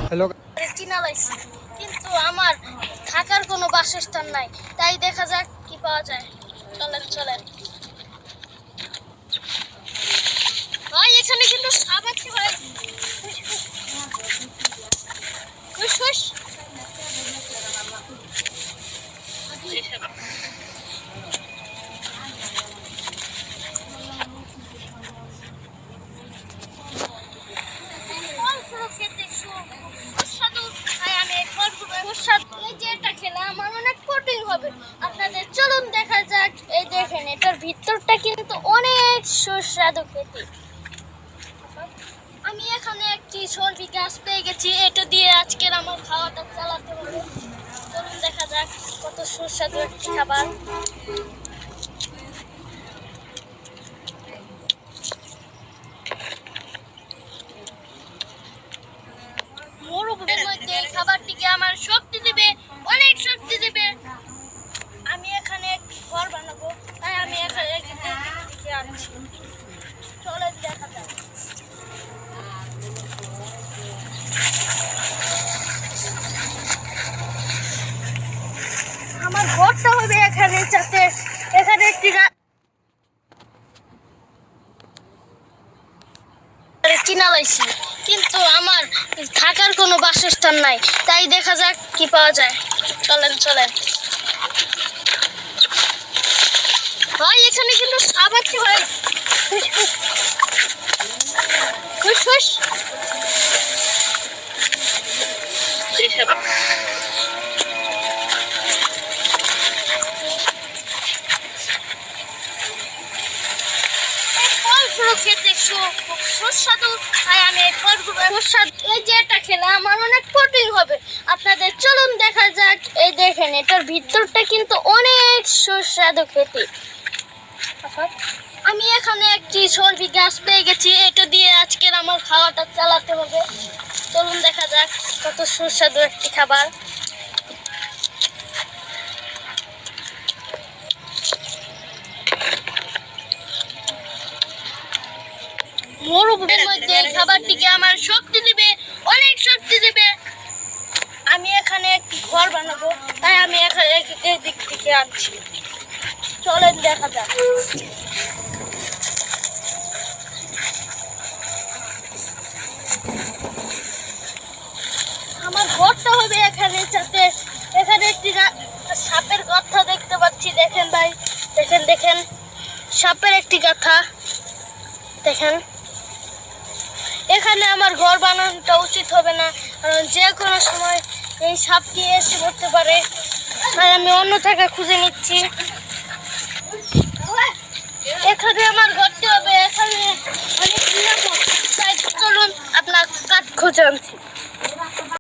Hello চিনা লাইছি, কিন্তু আমার থাকার কোনো বাসস্থান নাই। তাই দেখা যাক কি পাওয়া যায়। চলেন চলেন ভাই, এখানে কিন্তু সাপ আছে ভাই। হুশ হুশ। আপনাদের চলুন দেখা যাক। এই দেখেন, এটার ভিতরটা কিন্তু অনেক সুস্বাদু খেতে। আমি এখানে একটি সর্বি গাছ পেয়ে গেছি, এটা দিয়ে আজকের আমার খাওয়াটা চালাতে হবে। চলুন দেখা যাক কত সুস্বাদু একটি খাবার। মরুভূমির মধ্যে এই খাবারটিকে আমার শক্তি দিবে, অনেক শক্তি দিবে। আমি এখানে একটি ঘর বানাবো, তাই আমি এখানে দিকে আনছি। চলে দেখা যাক। আমার ঘরটা হবে এখানে, যাতে এখানে একটি চিনা লাইছি, কিন্তু আমার থাকার কোনো বাসস্থান নাই। তাই দেখা যাক কি পাওয়া যায়। চলেন চলেন ভাই, এখানে কিন্তু সাপ আছে ভাই। হুশ হুশ। খেতে খুব সুস্বাদু, তাই আমি এই যে এটা খেলে আমার অনেক প্রোটিন হবে। আপনাদের চলুন দেখা যাক। এই দেখেন, এটার ভিতরটা কিন্তু অনেক সুস্বাদু খেতে। আমি এখানে একটি সর্বি গাছ পেয়ে গেছি, এটা দিয়ে আজকের আমার খাওয়াটা চালাতে হবে। চলুন দেখা যাক কত সুস্বাদু একটি খাবার। মরুভূমির মধ্যে এই খাবারটিকে আমার শক্তি দিবে, অনেক শক্তি দিবে। আমি এখানে একটি ঘর বানাবো, তাই আমি এখানে এই দিক থেকে আনছি। চলেন দেখা যাক। আমার ঘরটা হবে এখানে, যাতে এখানে একটি সাপের গাথা দেখতে পাচ্ছি। দেখেন ভাই, দেখেন দেখেন, সাপের একটি গাথা দেখেন। এখানে আমার ঘর বানানোটা উচিত হবে না, কারণ যে কোনো সময় এই সাপটি এসে পড়তে পারে। তাই আমি অন্য জায়গায় খুঁজে নিচ্ছি। এখানে আমার ঘরটি হবে, এখানে অনেক নিরাপদ। তাই চলুন আপনার কাঠ খুঁজে আনছি।